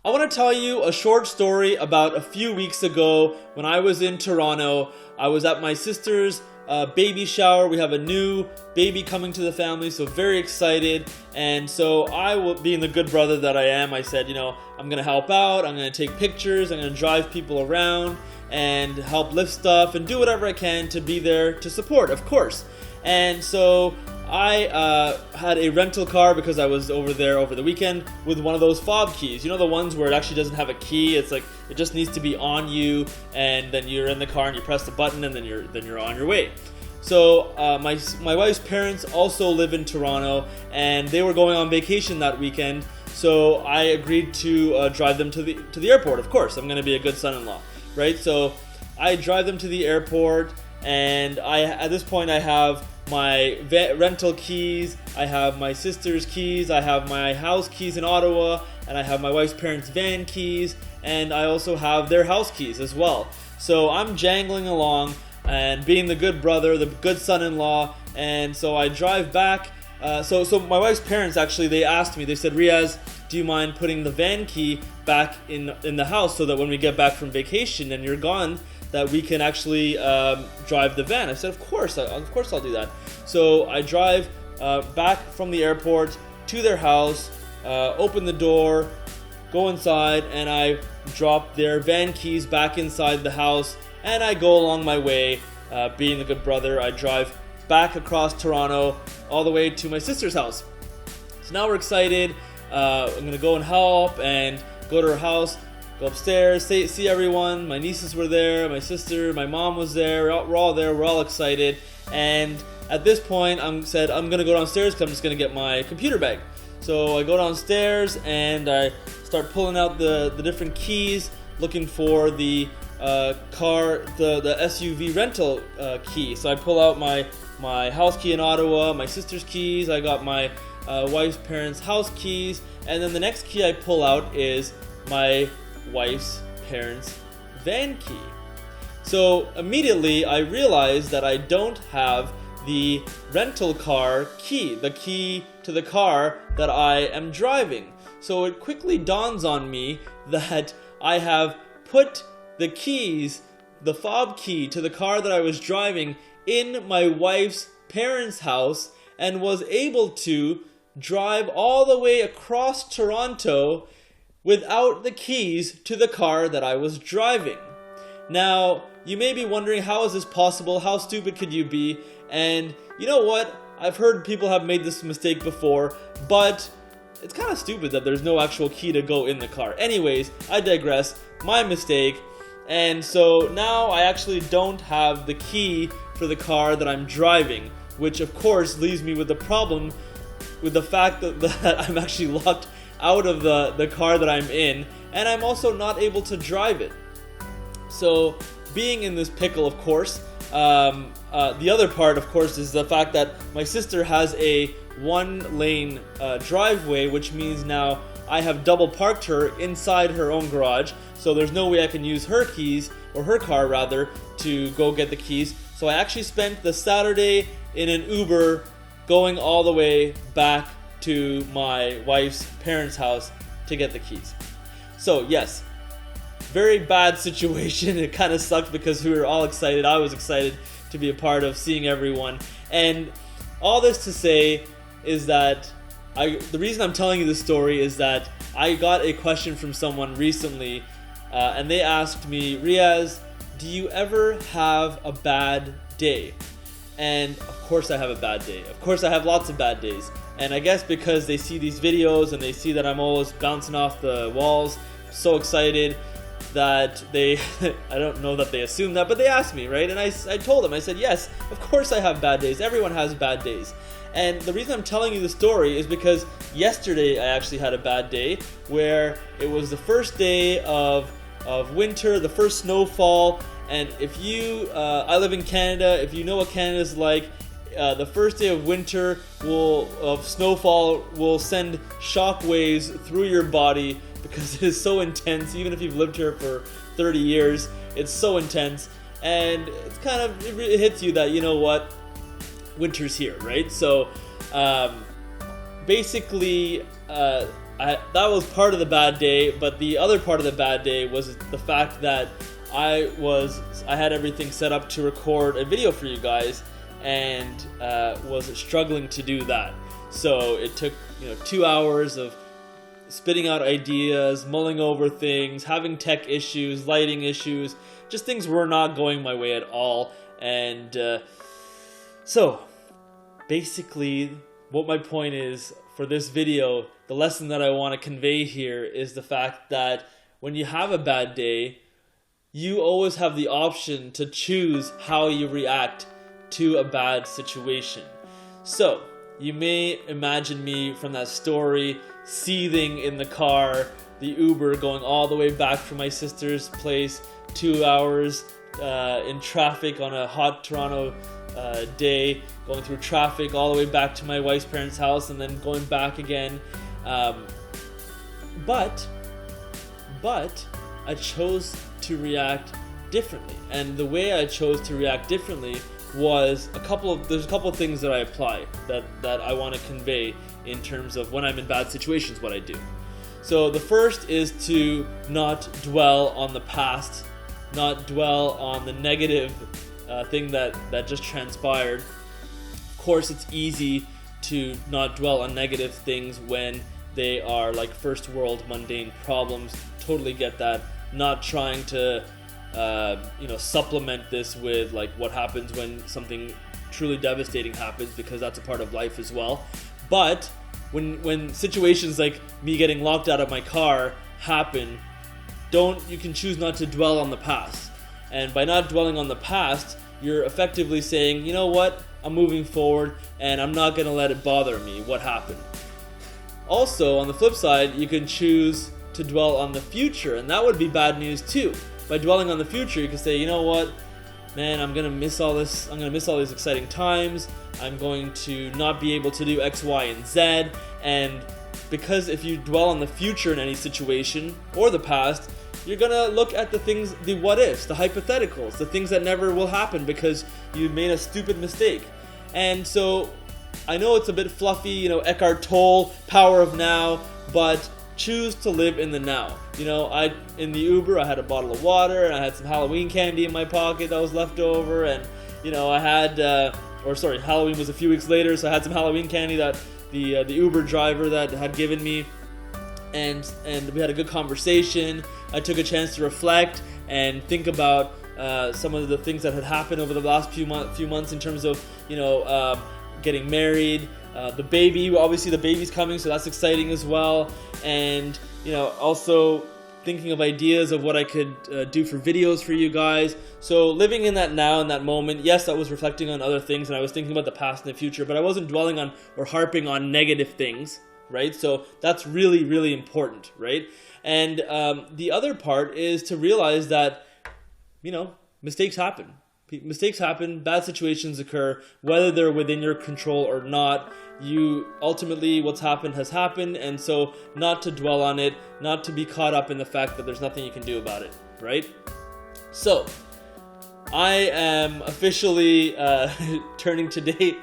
I want to tell you a short story about a few weeks ago when I was in Toronto. I was at my sister's baby shower. We have a new baby coming to the family, so very excited. And so being the good brother that I am, I said, I'm going to help out. I'm going to take pictures. I'm going to drive people around and help lift stuff and do whatever I can to be there to support, of course. And so I had a rental car because I was over there over the weekend with one of those fob keys. The ones where it actually doesn't have a key. It's like it just needs to be on you, and then you're in the car and you press the button, and then you're on your way. So my wife's parents also live in Toronto, and they were going on vacation that weekend. So I agreed to drive them to the airport. Of course, I'm going to be a good son-in-law, right? So I drive them to the airport, and at this point I have my rental keys, I have my sister's keys, I have my house keys in Ottawa, and I have my wife's parents' van keys, and I also have their house keys as well. So I'm jangling along and being the good brother, the good son-in-law, and so I drive back. So my wife's parents actually, they asked me, they said, Riaz, do you mind putting the van key back in the house so that when we get back from vacation and you're gone, that we can actually drive the van? I said, of course I'll do that. So I drive back from the airport to their house, open the door, go inside, and I drop their van keys back inside the house, and I go along my way, being the good brother. I drive back across Toronto all the way to my sister's house. So now we're excited. I'm gonna go and help and go to her house, go upstairs, see everyone. My nieces were there, my sister, my mom was there. We're all there. We're all excited. And at this point, I'm gonna go downstairs because I'm just gonna get my computer bag. So I go downstairs and I start pulling out the different keys, looking for the car, the SUV rental key. So I pull out my house key in Ottawa, my sister's keys. I got my wife's parents' house keys, and then the next key I pull out is my wife's parents' van key. So immediately I realize that I don't have the rental car key, the key to the car that I am driving. So it quickly dawns on me that I have put the keys, the fob key to the car that I was driving, in my wife's parents' house, and was able to drive all the way across Toronto without the keys to the car that I was driving. Now, you may be wondering, how is this possible? How stupid could you be? And you know what? I've heard people have made this mistake before, but it's kind of stupid that there's no actual key to go in the car. Anyways, I digress. My mistake. And so now I actually don't have the key for the car that I'm driving, which of course leaves me with the problem with the fact that I'm actually locked out of the car that I'm in, and I'm also not able to drive it. So being in this pickle, of course, the other part, of course, is the fact that my sister has a one-lane driveway, which means now I have double parked her inside her own garage, so there's no way I can use her keys, or her car rather, to go get the keys. So I actually spent the Saturday in an Uber going all the way back to my wife's parents' house to get the keys. So yes, very bad situation. It kind of sucked because we were all excited. I was excited to be a part of seeing everyone. And all this to say is that the reason I'm telling you this story is that I got a question from someone recently, and they asked me, Riaz, do you ever have a bad day? And of course I have a bad day. Of course I have lots of bad days. And I guess because they see these videos and they see that I'm always bouncing off the walls, so excited, that they, I don't know that they assume that, but they asked me, right? And I told them, I said, yes, of course I have bad days. Everyone has bad days. And the reason I'm telling you the story is because yesterday I actually had a bad day, where it was the first day of winter, the first snowfall. And if you, I live in Canada, if you know what Canada is like, the first day of winter of snowfall will send shockwaves through your body because it is so intense. Even if you've lived here for 30 years, it's so intense. And it's kind of, it hits you that, you know what, winter's here, right? So basically that was part of the bad day, but the other part of the bad day was the fact that I had everything set up to record a video for you guys, and was struggling to do that. So it took 2 hours of spitting out ideas, mulling over things, having tech issues, lighting issues, just things were not going my way at all. And so basically what my point is for this video, the lesson that I want to convey here is the fact that when you have a bad day, you always have the option to choose how you react to a bad situation. So you may imagine me from that story seething in the car, the Uber going all the way back from my sister's place, 2 hours in traffic on a hot Toronto day, going through traffic all the way back to my wife's parents' house and then going back again. But I chose to react differently, and the way I chose to react differently was there's a couple of things that I apply that I want to convey in terms of when I'm in bad situations, what I do. So the first is to not dwell on the past, not dwell on the negative thing that just transpired. Of course, it's easy to not dwell on negative things when they are like first world mundane problems. Totally get that. Not trying to supplement this with like what happens when something truly devastating happens, because that's a part of life as well. But when situations like me getting locked out of my car happen, you can choose not to dwell on the past. And by not dwelling on the past, you're effectively saying, you know what, I'm moving forward and I'm not gonna let it bother me what happened. Also, on the flip side, you can choose to dwell on the future, and that would be bad news too. By dwelling on the future, you can say, you know what, man, I'm gonna miss all this. I'm gonna miss all these exciting times. I'm going to not be able to do X, Y, and Z. And because if you dwell on the future in any situation or the past, you're gonna look at the things, the what ifs, the hypotheticals, the things that never will happen because you made a stupid mistake. And so I know it's a bit fluffy, Eckhart Tolle, power of now, but choose to live in the now. In the Uber, I had a bottle of water and I had some Halloween candy in my pocket that was left over, and I had Halloween was a few weeks later, so I had some Halloween candy that the Uber driver that had given me, and we had a good conversation. I took a chance to reflect and think about some of the things that had happened over the last few months in terms of getting married. The baby, obviously the baby's coming, so that's exciting as well. And also thinking of ideas of what I could do for videos for you guys. So living in that now, in that moment, yes, I was reflecting on other things and I was thinking about the past and the future, but I wasn't dwelling on or harping on negative things, right? So that's really, really important, right? And the other part is to realize that, mistakes happen. Mistakes happen, bad situations occur, whether they're within your control or not. Ultimately, what's happened has happened, and so not to dwell on it, not to be caught up in the fact that there's nothing you can do about it, right? So, I am officially turning today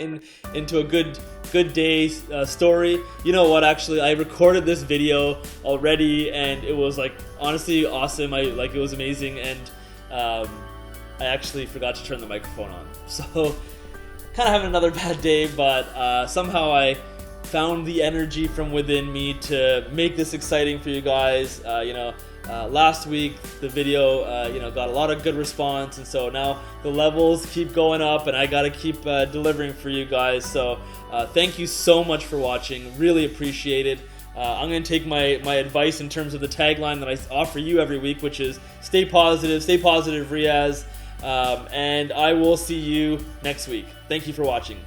into a good day story. You know what? Actually, I recorded this video already, and it was honestly awesome. It was amazing, and I actually forgot to turn the microphone on. So, kind of having another bad day, but somehow I found the energy from within me to make this exciting for you guys. Last week the video, got a lot of good response, and so now the levels keep going up, and I gotta keep delivering for you guys. So, thank you so much for watching. Really appreciate it. I'm going to take my advice in terms of the tagline that I offer you every week, which is stay positive, Riaz. And I will see you next week. Thank you for watching.